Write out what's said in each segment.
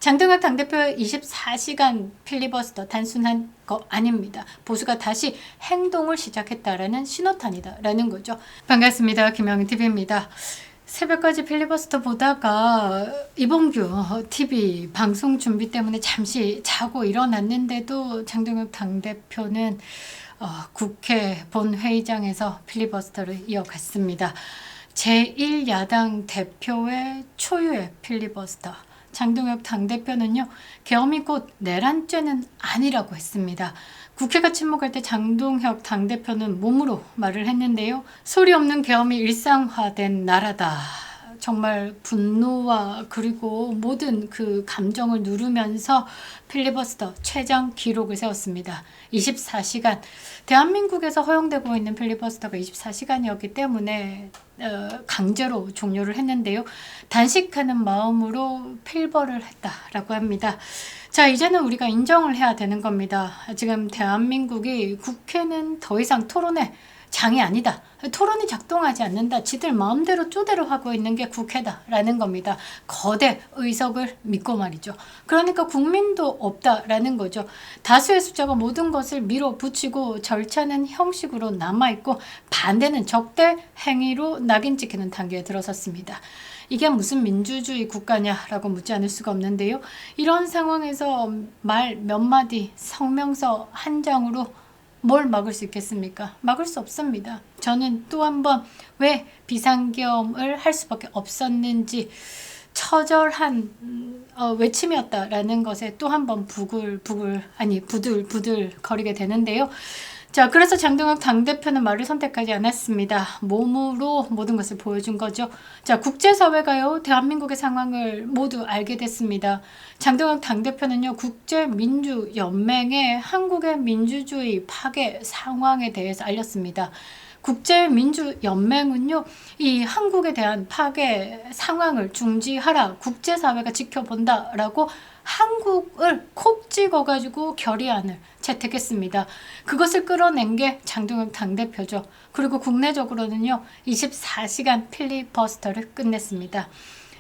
장동혁 당대표의 24시간 필리버스터 단순한 거 아닙니다. 보수가 다시 행동을 시작했다라는 신호탄이다라는 거죠. 반갑습니다. 김영희TV입니다. 새벽까지 필리버스터 보다가 이봉규 TV 방송 준비 때문에 잠시 자고 일어났는데도 장동혁 당대표는 국회 본회의장에서 필리버스터를 이어갔습니다. 제1야당 대표의 초유의 필리버스터. 장동혁 당대표는요, 계엄이 곧 내란죄는 아니라고 했습니다. 국회가 침묵할 때 장동혁 당대표는 몸으로 말을 했는데요. 소리 없는 계엄이 일상화된 나라다. 정말 분노와 그리고 모든 그 감정을 누르면서 필리버스터 최장 기록을 세웠습니다. 24시간. 대한민국에서 허용되고 있는 필리버스터가 24시간이었기 때문에 강제로 종료를 했는데요. 단식하는 마음으로 필버를 했다라고 합니다. 자, 이제는 우리가 인정을 해야 되는 겁니다. 지금 대한민국이 국회는 더 이상 토론의 장이 아니다. 토론이 작동하지 않는다. 지들 마음대로 쪼대로 하고 있는 게 국회다라는 겁니다. 거대 의석을 믿고 말이죠. 그러니까 국민도 없다라는 거죠. 다수의 숫자가 모든 것을 밀어붙이고 절차는 형식으로 남아있고 반대는 적대 행위로 낙인 찍히는 단계에 들어섰습니다. 이게 무슨 민주주의 국가냐라고 묻지 않을 수가 없는데요. 이런 상황에서 말 몇 마디 성명서 한 장으로 뭘 막을 수 있겠습니까? 막을 수 없습니다. 저는 또 한 번 왜 비상계엄을 할 수밖에 없었는지 처절한 외침이었다라는 것에 또 한 번 부들부들 거리게 되는데요. 자, 그래서 장동혁 당대표는 말을 선택하지 않았습니다. 몸으로 모든 것을 보여준 거죠. 자, 국제사회가요, 대한민국의 상황을 모두 알게 됐습니다. 장동혁 당대표는요, 국제민주연맹에 한국의 민주주의 파괴 상황에 대해서 알렸습니다. 국제민주연맹은요, 이 한국에 대한 파괴 상황을 중지하라, 국제사회가 지켜본다라고 한국을 콕 찍어가지고 결의안을 채택했습니다. 그것을 끌어낸 게 장동혁 당대표죠. 그리고 국내적으로는요, 24시간 필리버스터를 끝냈습니다.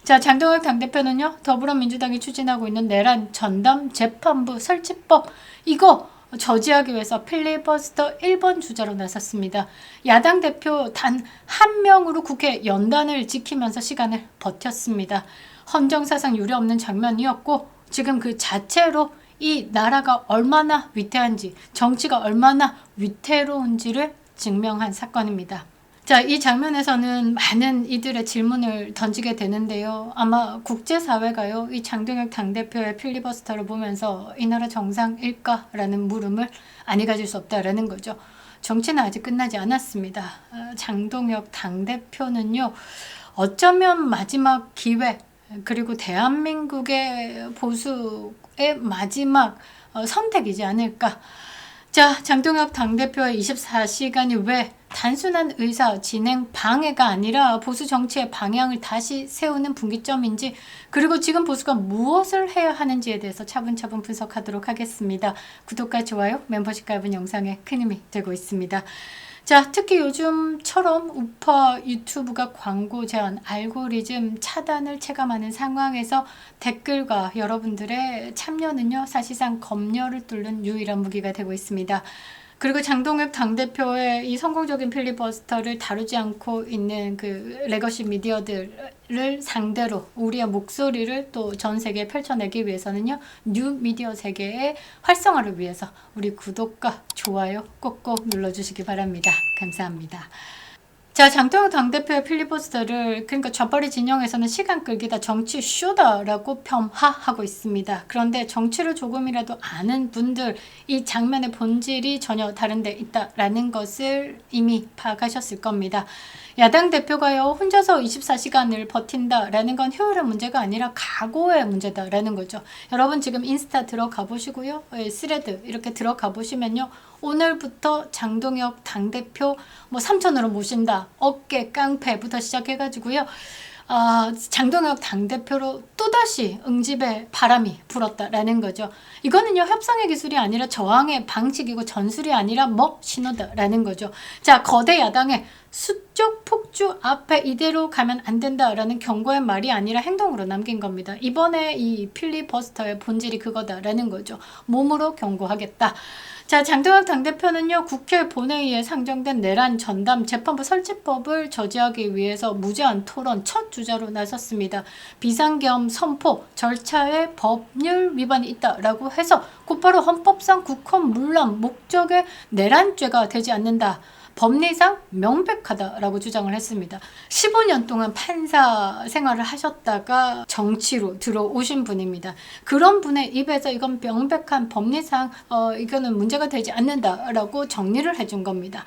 자, 장동혁 당대표는요, 더불어민주당이 추진하고 있는 내란 전담 재판부 설치법, 이거 저지하기 위해서 필리버스터 1번 주자로 나섰습니다. 야당 대표 단 한 명으로 국회 연단을 지키면서 시간을 버텼습니다. 헌정사상 유례없는 장면이었고, 지금 그 자체로 이 나라가 얼마나 위태한지, 정치가 얼마나 위태로운지를 증명한 사건입니다. 자, 이 장면에서는 많은 이들의 질문을 던지게 되는데요. 아마 국제사회가요, 이 장동혁 당대표의 필리버스터를 보면서 이 나라 정상일까라는 물음을 아니 가질 수 없다라는 거죠. 정치는 아직 끝나지 않았습니다. 장동혁 당대표는요, 어쩌면 마지막 기회, 그리고 대한민국의 보수의 마지막 선택이지 않을까. 자, 장동혁 당대표의 24시간이 왜 단순한 의사 진행 방해가 아니라 보수 정치의 방향을 다시 세우는 분기점인지, 그리고 지금 보수가 무엇을 해야 하는지에 대해서 차분차분 분석하도록 하겠습니다. 구독과 좋아요, 멤버십 가입은 영상에 큰 힘이 되고 있습니다. 자, 특히 요즘처럼 우파 유튜브가 광고 제한, 알고리즘 차단을 체감하는 상황에서 댓글과 여러분들의 참여는요, 사실상 검열을 뚫는 유일한 무기가 되고 있습니다. 그리고 장동혁 당대표의 이 성공적인 필리버스터를 다루지 않고 있는 그 레거시 미디어들을 상대로 우리의 목소리를 또 전 세계에 펼쳐내기 위해서는요, 뉴 미디어 세계의 활성화를 위해서 우리 구독과 좋아요 꼭꼭 눌러주시기 바랍니다. 감사합니다. 자, 장동혁 당대표의 필리버스터를, 그러니까 좌빨이 진영에서는 시간 끌기다, 정치 쇼다라고 폄하하고 있습니다. 그런데 정치를 조금이라도 아는 분들, 이 장면의 본질이 전혀 다른 데 있다라는 것을 이미 파악하셨을 겁니다. 야당 대표가요, 혼자서 24시간을 버틴다라는 건 효율의 문제가 아니라 각오의 문제다라는 거죠. 여러분 지금 인스타 들어가 보시고요, 스레드 이렇게 들어가 보시면요, 오늘부터 장동혁 당대표 3천으로 모신다, 어깨 깡패부터 시작해가지고요, 장동혁 당대표로 또다시 응집의 바람이 불었다라는 거죠. 이거는요, 협상의 기술이 아니라 저항의 방식이고 전술이 아니라 뭐 신호다라는 거죠. 자, 거대 야당의 수적 폭주 앞에 이대로 가면 안 된다라는 경고의 말이 아니라 행동으로 남긴 겁니다. 이번에 이 필리버스터의 본질이 그거다라는 거죠. 몸으로 경고하겠다. 자, 장동혁 당대표는요, 국회 본회의에 상정된 내란 전담 재판부 설치법을 저지하기 위해서 무제한 토론 첫 주자로 나섰습니다. 비상계엄 선포 절차에 법률 위반이 있다라고 해서 곧바로 헌법상 국헌 문란 목적의 내란죄가 되지 않는다. 법리상 명백하다라고 주장을 했습니다. 15년 동안 판사 생활을 하셨다가 정치로 들어오신 분입니다. 그런 분의 입에서 이건 명백한 법리상 이거는 문제가 되지 않는다라고 정리를 해준 겁니다.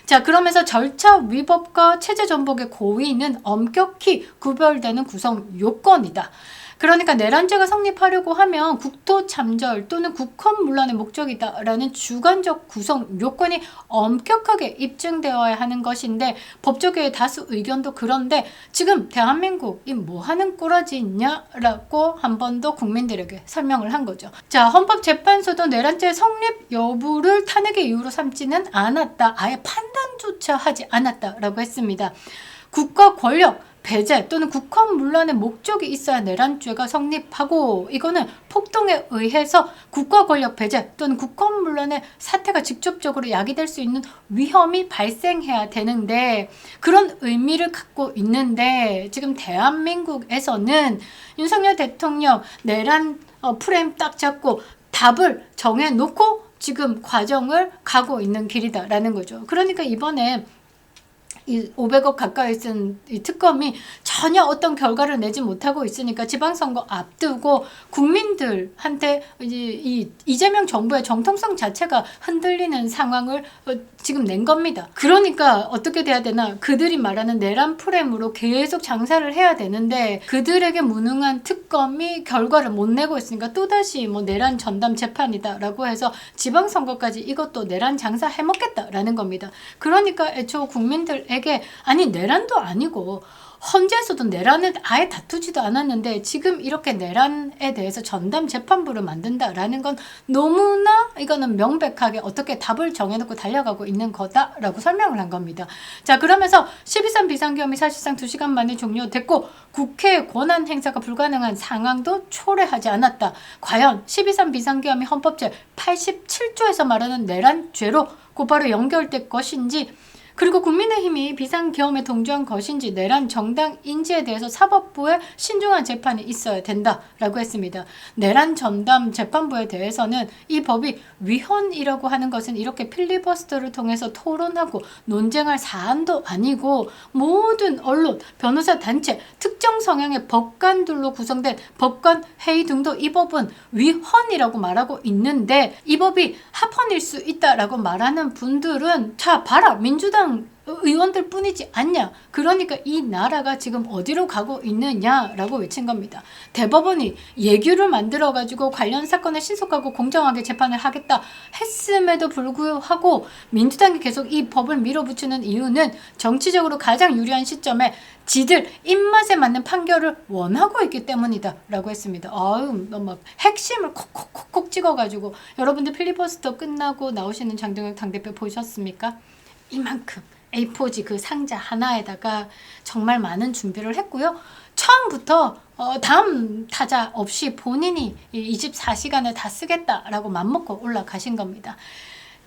자, 그러면서 절차 위법과 체제 전복의 고의는 엄격히 구별되는 구성 요건이다. 그러니까 내란죄가 성립하려고 하면 국토 참절 또는 국헌 문란의 목적이다라는 주관적 구성 요건이 엄격하게 입증되어야 하는 것인데, 법조계의 다수 의견도 그런데 지금 대한민국이 뭐 하는 꼬라지냐라고 한 번 더 국민들에게 설명을 한 거죠. 자, 헌법재판소도 내란죄 성립 여부를 탄핵의 이유로 삼지는 않았다. 아예 판단조차 하지 않았다라고 했습니다. 국가 권력 배제 또는 국헌 문란의 목적이 있어야 내란죄가 성립하고, 이거는 폭동에 의해서 국가 권력 배제 또는 국헌 문란의 사태가 직접적으로 야기될 수 있는 위험이 발생해야 되는데, 그런 의미를 갖고 있는데 지금 대한민국에서는 윤석열 대통령 내란 프레임 딱 잡고 답을 정해놓고 지금 과정을 가고 있는 길이다라는 거죠. 그러니까 이번에 이 500억 가까이 쓴 이 특검이 전혀 어떤 결과를 내지 못하고 있으니까 지방선거 앞두고 국민들한테 이재명 정부의 정통성 자체가 흔들리는 상황을 지금 낸 겁니다. 그러니까 어떻게 돼야 되나, 그들이 말하는 내란 프레임으로 계속 장사를 해야 되는데 그들에게 무능한 특검이 결과를 못 내고 있으니까 또다시 뭐 내란 전담 재판이다라고 해서 지방선거까지 이것도 내란 장사 해먹겠다라는 겁니다. 그러니까 애초 국민들에게 아니 내란도 아니고 헌재에서도 내란을 아예 다투지도 않았는데 지금 이렇게 내란에 대해서 전담 재판부를 만든다라는 건 너무나 이거는 명백하게 어떻게 답을 정해놓고 달려가고 있는 거다라고 설명을 한 겁니다. 자, 그러면서 12.3 비상계엄이 사실상 2시간 만에 종료됐고 국회 권한 행사가 불가능한 상황도 초래하지 않았다. 과연 12.3 비상계엄이 헌법제 87조에서 말하는 내란죄로 곧바로 연결될 것인지, 그리고 국민의힘이 비상계엄에 동조한 것인지 내란 정당인지에 대해서 사법부의 신중한 재판이 있어야 된다라고 했습니다. 내란 전담 재판부에 대해서는 이 법이 위헌이라고 하는 것은 이렇게 필리버스터를 통해서 토론하고 논쟁할 사안도 아니고, 모든 언론, 변호사 단체, 특정 성향의 법관들로 구성된 법관 회의 등도 이 법은 위헌이라고 말하고 있는데, 이 법이 합헌일 수 있다라고 말하는 분들은 자 봐라, 민주당 의원들 뿐이지 않냐. 그러니까 이 나라가 지금 어디로 가고 있느냐라고 외친 겁니다. 대법원이 예규를 만들어가지고 관련 사건을 신속하고 공정하게 재판을 하겠다 했음에도 불구하고 민주당이 계속 이 법을 밀어붙이는 이유는 정치적으로 가장 유리한 시점에 지들 입맛에 맞는 판결을 원하고 있기 때문이다 라고 했습니다. 막 핵심을 콕콕콕콕 찍어가지고, 여러분들 필리버스터 끝나고 나오시는 장동혁 당대표 보셨습니까? 이만큼 A4지 그 상자 하나에다가 정말 많은 준비를 했고요. 처음부터 다음 타자 없이 본인이 24시간을 다 쓰겠다라고 맘먹고 올라가신 겁니다.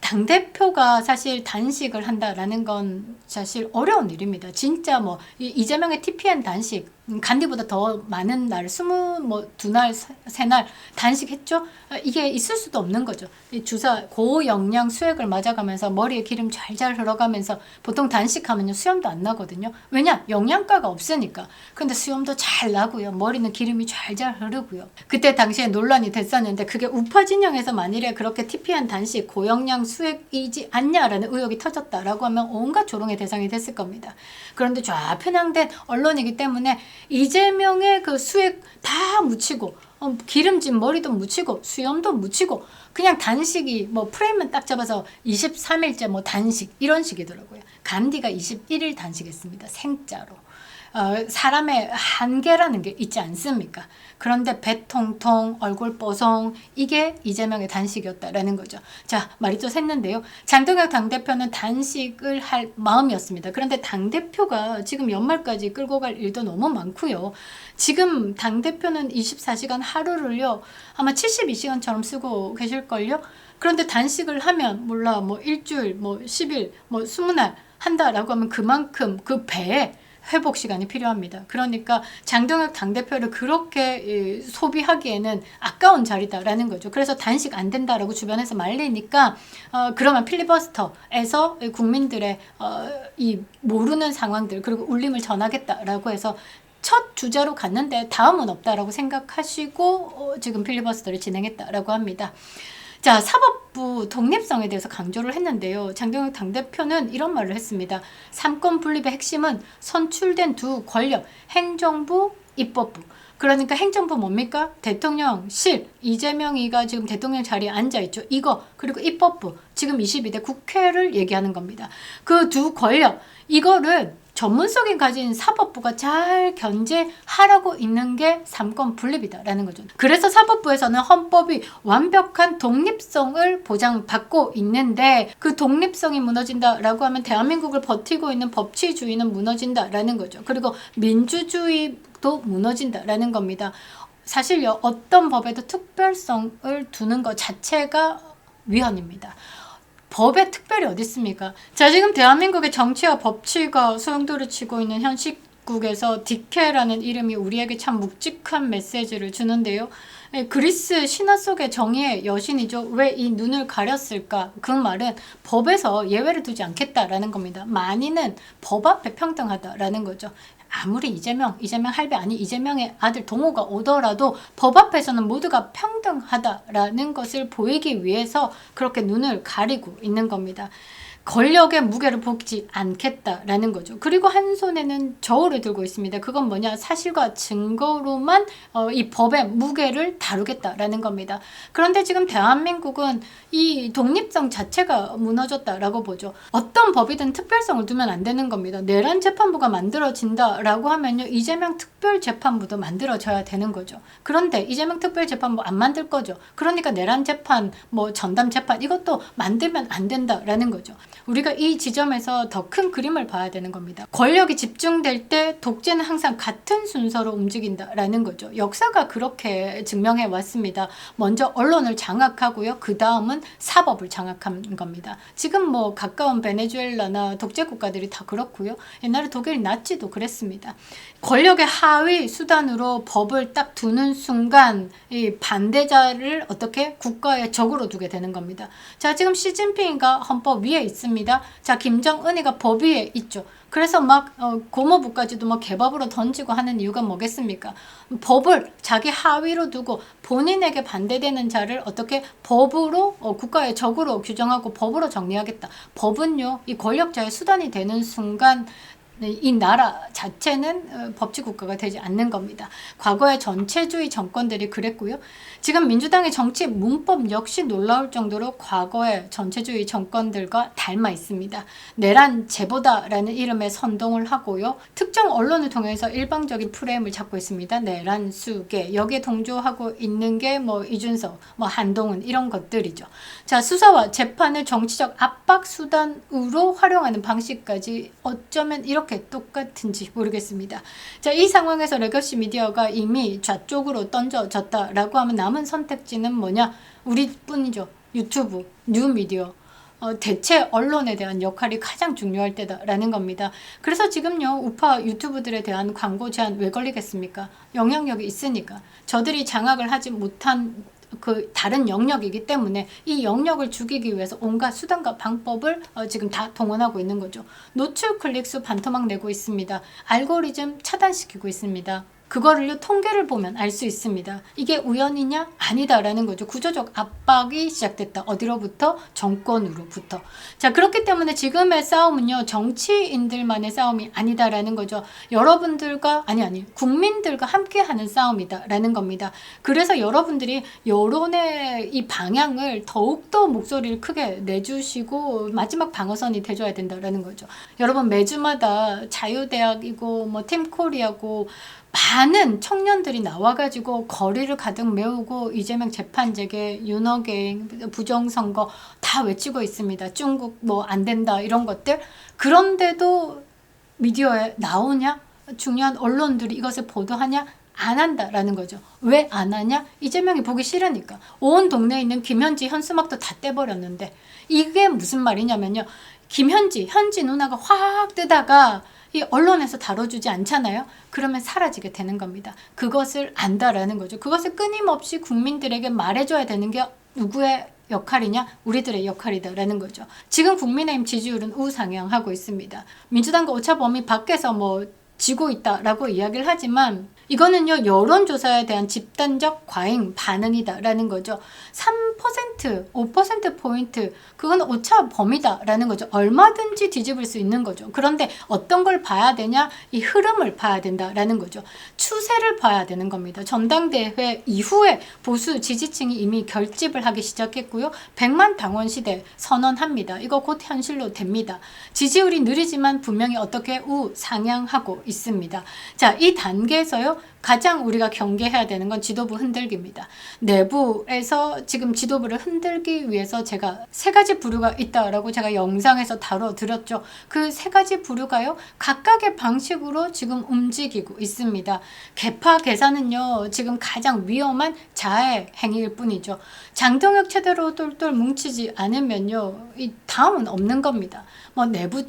당대표가 사실 단식을 한다라는 건 사실 어려운 일입니다. 진짜 뭐 이재명의 TPN 단식, 간디보다 더 많은 날, 2날, 3날 단식했죠? 이게 있을 수도 없는 거죠. 주사 고영양 수액을 맞아가면서 머리에 기름 잘잘 흘러가면서 보통 단식하면요 수염도 안 나거든요. 왜냐? 영양가가 없으니까. 근데 수염도 잘 나고요. 머리는 기름이 잘잘 흐르고요. 그때 당시에 논란이 됐었는데 그게 우파 진영에서 만일에 그렇게 TPN 단식, 고영양 수액이지 않냐라는 의혹이 터졌다라고 하면 온갖 조롱의 대상이 됐을 겁니다. 그런데 좌편향된 언론이기 때문에 이재명의 그 수액 다 묻히고 기름진 머리도 묻히고 수염도 묻히고 그냥 단식이 뭐 프레임은 딱 잡아서 23일째 뭐 단식 이런 식이더라고요. 간디가 21일 단식했습니다. 생짜로. 사람의 한계라는 게 있지 않습니까? 그런데 배 통통, 얼굴 뽀송, 이게 이재명의 단식이었다라는 거죠. 자, 말이 또 샜는데요. 장동혁 당대표는 단식을 할 마음이었습니다. 그런데 당대표가 지금 연말까지 끌고 갈 일도 너무 많고요. 지금 당대표는 24시간 하루를요, 아마 72시간처럼 쓰고 계실걸요? 그런데 단식을 하면, 몰라, 뭐 일주일, 뭐 10일, 뭐 20날 한다라고 하면 그만큼 그 배에 회복 시간이 필요합니다. 그러니까 장동혁 당대표를 그렇게 소비하기에는 아까운 자리다라는 거죠. 그래서 단식 안 된다라고 주변에서 말리니까 그러면 필리버스터에서 국민들의 이 모르는 상황들 그리고 울림을 전하겠다라고 해서 첫 주제로 갔는데 다음은 없다라고 생각하시고 지금 필리버스터를 진행했다라고 합니다. 자, 사법부 독립성에 대해서 강조를 했는데요. 장동혁 당대표는 이런 말을 했습니다. 삼권 분립의 핵심은 선출된 두 권력, 행정부, 입법부. 그러니까 행정부 뭡니까? 대통령실, 이재명이가 지금 대통령 자리에 앉아있죠. 이거, 그리고 입법부, 지금 22대 국회를 얘기하는 겁니다. 그 두 권력, 이거를 전문성이 가진 사법부가 잘 견제하라고 있는 게 삼권 분립이다라는 거죠. 그래서 사법부에서는 헌법이 완벽한 독립성을 보장받고 있는데 그 독립성이 무너진다라고 하면 대한민국을 버티고 있는 법치주의는 무너진다라는 거죠. 그리고 민주주의도 무너진다라는 겁니다. 사실요, 어떤 법에도 특별성을 두는 것 자체가 위헌입니다. 법에 특별히 어디 있습니까? 자, 지금 대한민국의 정치와 법치가 소용돌이 치고 있는 현 시국에서 디케라는 이름이 우리에게 참 묵직한 메시지를 주는데요. 그리스 신화 속의 정의의 여신이죠. 왜 이 눈을 가렸을까? 그 말은 법에서 예외를 두지 않겠다라는 겁니다. 만인은 법 앞에 평등하다라는 거죠. 아무리 이재명 할배 아니 이재명의 아들 동호가 오더라도 법 앞에서는 모두가 평등하다라는 것을 보이기 위해서 그렇게 눈을 가리고 있는 겁니다. 권력의 무게를 보지 않겠다라는 거죠. 그리고 한 손에는 저울을 들고 있습니다. 그건 뭐냐? 사실과 증거로만 이 법의 무게를 다루겠다라는 겁니다. 그런데 지금 대한민국은 이 독립성 자체가 무너졌다라고 보죠. 어떤 법이든 특별성을 두면 안 되는 겁니다. 내란 재판부가 만들어진다라고 하면요, 이재명 특별재판부도 만들어져야 되는 거죠. 그런데 이재명 특별재판부 안 만들 거죠. 그러니까 내란 재판, 뭐 전담 재판 이것도 만들면 안 된다라는 거죠. 우리가 이 지점에서 더 큰 그림을 봐야 되는 겁니다. 권력이 집중될 때 독재는 항상 같은 순서로 움직인다라는 거죠. 역사가 그렇게 증명해 왔습니다. 먼저 언론을 장악하고요. 그 다음은 사법을 장악한 겁니다. 지금 뭐 가까운 베네수엘라나 독재 국가들이 다 그렇고요. 옛날에 독일 나치도 그랬습니다. 권력의 하위 수단으로 법을 딱 두는 순간 이 반대자를 어떻게 국가의 적으로 두게 되는 겁니다. 자, 지금 시진핑이가 헌법 위에 있습니다. 자, 김정은이가 법 위에 있죠. 그래서 막 고모부까지도 막 개밥으로 던지고 하는 이유가 뭐겠습니까? 법을 자기 하위로 두고 본인에게 반대되는 자를 어떻게 법으로 국가의 적으로 규정하고 법으로 정리하겠다. 법은요, 이 권력자의 수단이 되는 순간 이 나라 자체는 법치국가가 되지 않는 겁니다. 과거의 전체주의 정권들이 그랬고요. 지금 민주당의 정치 문법 역시 놀라울 정도로 과거의 전체주의 정권들과 닮아 있습니다. 내란 제보다라는 이름에 선동을 하고요. 특정 언론을 통해서 일방적인 프레임을 잡고 있습니다. 내란 수계 여기에 동조하고 있는 게 뭐 이준석, 뭐 한동훈 이런 것들이죠. 자, 수사와 재판을 정치적 압박 수단으로 활용하는 방식까지 어쩌면 이렇게 똑같은지 모르겠습니다. 자, 이 상황에서 레거시 미디어가 이미 좌쪽으로 던져졌다라고 하면 남은 선택지는 뭐냐? 우리뿐이죠. 유튜브, 뉴미디어. 대체 언론에 대한 역할이 가장 중요할 때다라는 겁니다. 그래서 지금요, 우파 유튜브들에 대한 광고 제한 왜 걸리겠습니까? 영향력이 있으니까. 저들이 장악을 하지 못한 그 다른 영역이기 때문에 이 영역을 죽이기 위해서 온갖 수단과 방법을 지금 다 동원하고 있는 거죠. 노출 클릭수 반토막 내고 있습니다. 알고리즘 차단시키고 있습니다. 그거를 통계를 보면 알 수 있습니다. 이게 우연이냐? 아니다라는 거죠. 구조적 압박이 시작됐다. 어디로부터? 정권으로부터. 자, 그렇기 때문에 지금의 싸움은요, 정치인들만의 싸움이 아니다라는 거죠. 여러분들과 국민들과 함께하는 싸움이다라는 겁니다. 그래서 여러분들이 여론의 이 방향을 더욱더 목소리를 크게 내주시고 마지막 방어선이 돼줘야 된다라는 거죠. 여러분, 매주마다 자유대학이고 뭐 팀코리아고 많은 청년들이 나와가지고 거리를 가득 메우고 이재명 재판 재개, 윤허개인, 부정선거 다 외치고 있습니다. 중국 뭐 안 된다 이런 것들. 그런데도 미디어에 나오냐? 중요한 언론들이 이것을 보도하냐? 안 한다라는 거죠. 왜 안 하냐? 이재명이 보기 싫으니까. 온 동네에 있는 김현지, 현수막도 다 떼버렸는데 이게 무슨 말이냐면요. 현지 누나가 확 뜨다가 이 언론에서 다뤄주지 않잖아요. 그러면 사라지게 되는 겁니다. 그것을 안다라는 거죠. 그것을 끊임없이 국민들에게 말해줘야 되는 게 누구의 역할이냐? 우리들의 역할이다라는 거죠. 지금 국민의힘 지지율은 우상향하고 있습니다. 민주당과 오차범위 밖에서 뭐 지고 있다라고 이야기를 하지만 이거는요, 여론조사에 대한 집단적 과잉 반응이다라는 거죠. 3%, 5%포인트, 그건 오차 범위다라는 거죠. 얼마든지 뒤집을 수 있는 거죠. 그런데 어떤 걸 봐야 되냐? 이 흐름을 봐야 된다라는 거죠. 추세를 봐야 되는 겁니다. 전당대회 이후에 보수 지지층이 이미 결집을 하기 시작했고요. 100만 당원 시대 선언합니다. 이거 곧 현실로 됩니다. 지지율이 느리지만 분명히 어떻게 우상향하고 있습니다. 자, 이 단계에서요, 가장 우리가 경계해야 되는 건 지도부 흔들기입니다. 내부에서 지금 지도부를 흔들기 위해서 제가 3가지 부류가 있다라고 제가 영상에서 다뤄드렸죠. 그 3가지 부류가요, 각각의 방식으로 지금 움직이고 있습니다. 개파 계산은요, 지금 가장 위험한 자해 행위일 뿐이죠. 장동혁 체대로 똘똘 뭉치지 않으면요, 이 다음은 없는 겁니다. 뭐 내부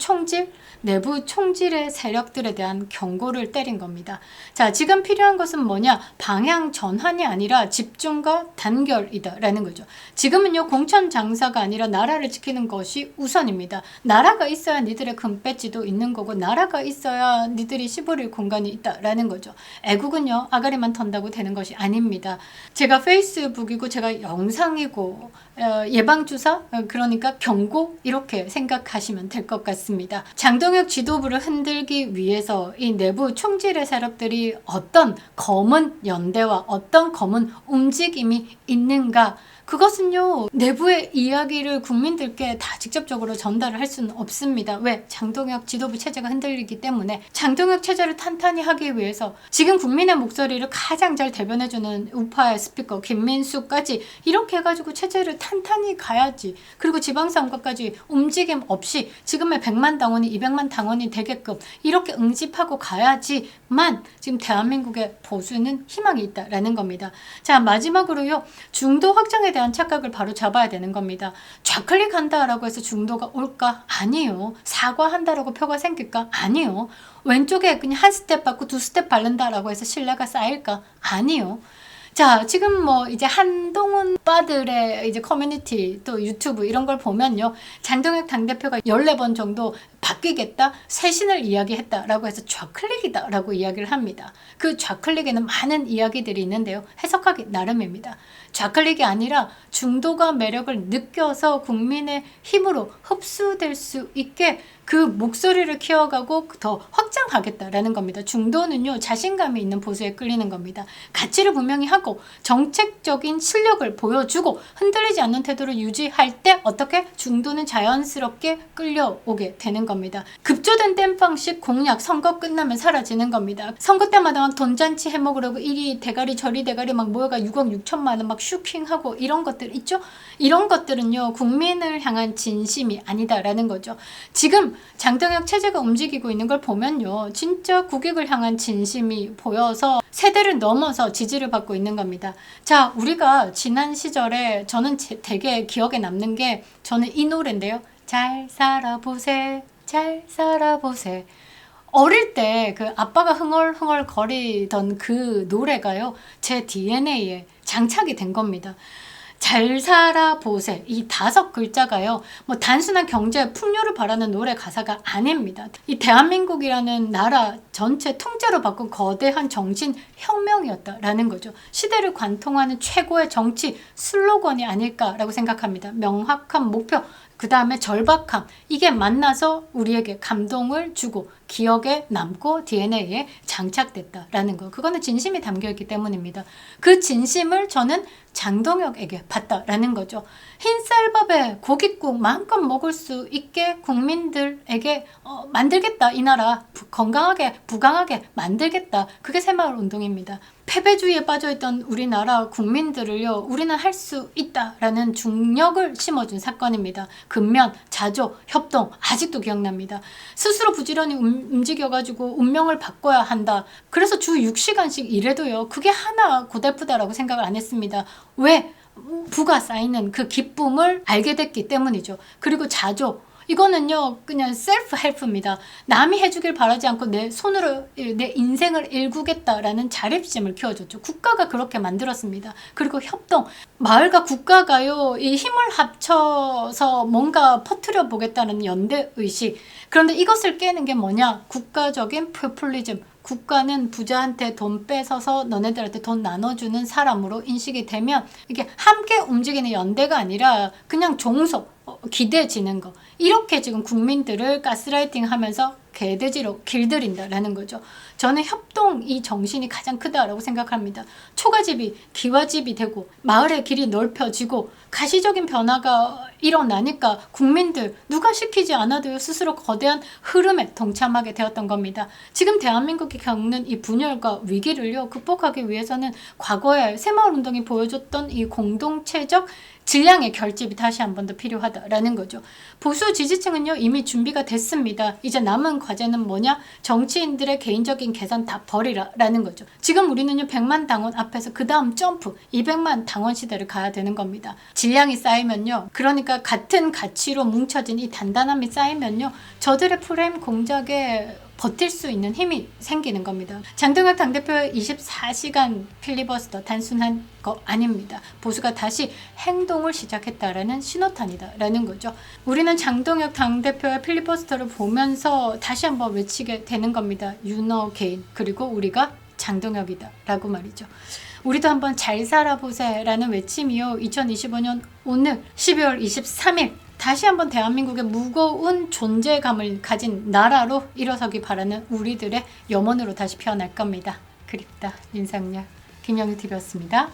총질의 세력들에 대한 경고를 때린 겁니다. 자, 지금 필요한 것은 뭐냐? 방향 전환이 아니라 집중과 단결이다라는 거죠. 지금은요, 공천 장사가 아니라 나라를 지키는 것이 우선입니다. 나라가 있어야 니들의 금배지도 있는 거고, 나라가 있어야 니들이 씹어릴 공간이 있다라는 거죠. 애국은요, 아가리만 턴다고 되는 것이 아닙니다. 제가 페이스북이고 제가 영상이고 예방주사, 그러니까 경고, 이렇게 생각하시면 될 것 같습니다. 장동혁 지도부를 흔들기 위해서 이 내부 총질의 세력들이 어떤 검은 연대와 어떤 검은 움직임이 있는가, 그것은요, 내부의 이야기를 국민들께 다 직접적으로 전달을 할 수는 없습니다. 왜? 장동혁 지도부 체제가 흔들리기 때문에. 장동혁 체제를 탄탄히 하기 위해서 지금 국민의 목소리를 가장 잘 대변해주는 우파의 스피커 김민수까지 이렇게 해가지고 체제를 탄탄히 가야지. 그리고 지방선거까지 움직임 없이 지금의 100만 당원이 200만 당원이 되게끔 이렇게 응집하고 가야지만 지금 대한민국의 보수는 희망이 있다라는 겁니다. 자, 마지막으로요, 중도 확장에 대한 착각을 바로 잡아야 되는 겁니다. 좌클릭한다라고 해서 중도가 올까? 아니요. 사과한다라고 표가 생길까? 아니요. 왼쪽에 그냥 한 스텝 밟고 2스텝 바른다라고 해서 신뢰가 쌓일까? 아니요. 자, 지금 뭐 이제 한동훈 오빠들의 이제 커뮤니티 또 유튜브 이런 걸 보면요, 장동혁 당대표가 14번 정도 바뀌겠다, 쇄신을 이야기했다라고 해서 좌클릭이다라고 이야기를 합니다. 그 좌클릭에는 많은 이야기들이 있는데요, 해석하기 나름입니다. 좌클릭이 아니라 중도가 매력을 느껴서 국민의 힘으로 흡수될 수 있게 그 목소리를 키워가고 더 확장하겠다라는 겁니다. 중도는요, 자신감이 있는 보수에 끌리는 겁니다. 가치를 분명히 하고 정책적인 실력을 보여주고 흔들리지 않는 태도를 유지할 때 어떻게? 중도는 자연스럽게 끌려오게 되는 겁니다. 급조된 땜빵식 공약, 선거 끝나면 사라지는 겁니다. 선거 때마다 막 돈잔치 해먹으려고 이리 대가리 저리 대가리 막 모여가 6억 6천만 원 막 슈킹하고 이런 것들 있죠? 이런 것들은요, 국민을 향한 진심이 아니다라는 거죠. 지금 장동혁 체제가 움직이고 있는 걸 보면요, 진짜 국익을 향한 진심이 보여서 세대를 넘어서 지지를 받고 있는 겁니다. 자, 우리가 지난 시절에 저는 되게 기억에 남는 게 저는 이 노래인데요. 잘 살아보세, 잘 살아보세. 어릴 때 그 아빠가 흥얼흥얼 거리던 그 노래가요, 제 DNA에 장착이 된 겁니다. 잘 살아보세, 이 5글자가요, 뭐 단순한 경제 풍요를 바라는 노래 가사가 아닙니다. 이 대한민국이라는 나라 전체 통째로 바꾼 거대한 정신혁명이었다라는 거죠. 시대를 관통하는 최고의 정치 슬로건이 아닐까라고 생각합니다. 명확한 목표, 그 다음에 절박함, 이게 만나서 우리에게 감동을 주고 기억에 남고 DNA에 장착됐다라는 거. 그거는 진심이 담겨있기 때문입니다. 그 진심을 저는 장동혁에게 받다라는 거죠. 흰쌀밥에 고깃국 마음껏 먹을 수 있게 국민들에게 만들겠다. 이 나라 건강하게 부강하게 만들겠다. 그게 새마을운동입니다. 패배주의에 빠져있던 우리나라 국민들을요, 우리는 할 수 있다라는 중력을 심어준 사건입니다. 근면, 자조, 협동 아직도 기억납니다. 스스로 부지런히 움직여가지고 운명을 바꿔야 한다. 그래서 주 6시간씩 일해도요, 그게 하나 고달프다라고 생각을 안 했습니다. 왜? 부가 쌓이는 그 기쁨을 알게 됐기 때문이죠. 그리고 자조, 이거는요 그냥 셀프 헬프입니다. 남이 해주길 바라지 않고 내 손으로 내 인생을 일구겠다라는 자립심을 키워줬죠. 국가가 그렇게 만들었습니다. 그리고 협동, 마을과 국가가요 이 힘을 합쳐서 뭔가 퍼뜨려 보겠다는 연대의식. 그런데 이것을 깨는 게 뭐냐? 국가적인 포퓰리즘. 국가는 부자한테 돈 뺏어서 너네들한테 돈 나눠주는 사람으로 인식이 되면 이게 함께 움직이는 연대가 아니라 그냥 종속, 기대지는 거. 이렇게 지금 국민들을 가스라이팅 하면서 개돼지로 길들인다라는 거죠. 저는 협동 이 정신이 가장 크다라고 생각합니다. 초가집이 기와집이 되고 마을의 길이 넓혀지고 가시적인 변화가 일어나니까 국민들 누가 시키지 않아도요 스스로 거대한 흐름에 동참하게 되었던 겁니다. 지금 대한민국이 겪는 이 분열과 위기를요 극복하기 위해서는 과거에 새마을운동이 보여줬던 이 공동체적 질량의 결집이 다시 한 번 더 필요하다라는 거죠. 보수 지지층은요 이미 준비가 됐습니다. 이제 남은 과제는 뭐냐? 정치인들의 개인적인 계산 다 버리라라는 거죠. 지금 우리는요 100만 당원 앞에서 그 다음 점프 200만 당원 시대를 가야 되는 겁니다. 질량이 쌓이면요, 그러니까 같은 가치로 뭉쳐진 이 단단함이 쌓이면요 저들의 프레임 공작에 버틸 수 있는 힘이 생기는 겁니다. 장동혁 당대표의 24시간 필리버스터 단순한 거 아닙니다. 보수가 다시 행동을 시작했다라는 신호탄이다라는 거죠. 우리는 장동혁 당대표의 필리버스터를 보면서 다시 한번 외치게 되는 겁니다. You know 개인, 그리고 우리가 장동혁이다 라고 말이죠. 우리도 한번 잘 살아보세 라는 외침이요 2025년 오늘 12월 23일 다시 한번 대한민국의 무거운 존재감을 가진 나라로 일어서기 바라는 우리들의 염원으로 다시 피어날 겁니다. 그립다 윤석열, 김영희 TV였습니다.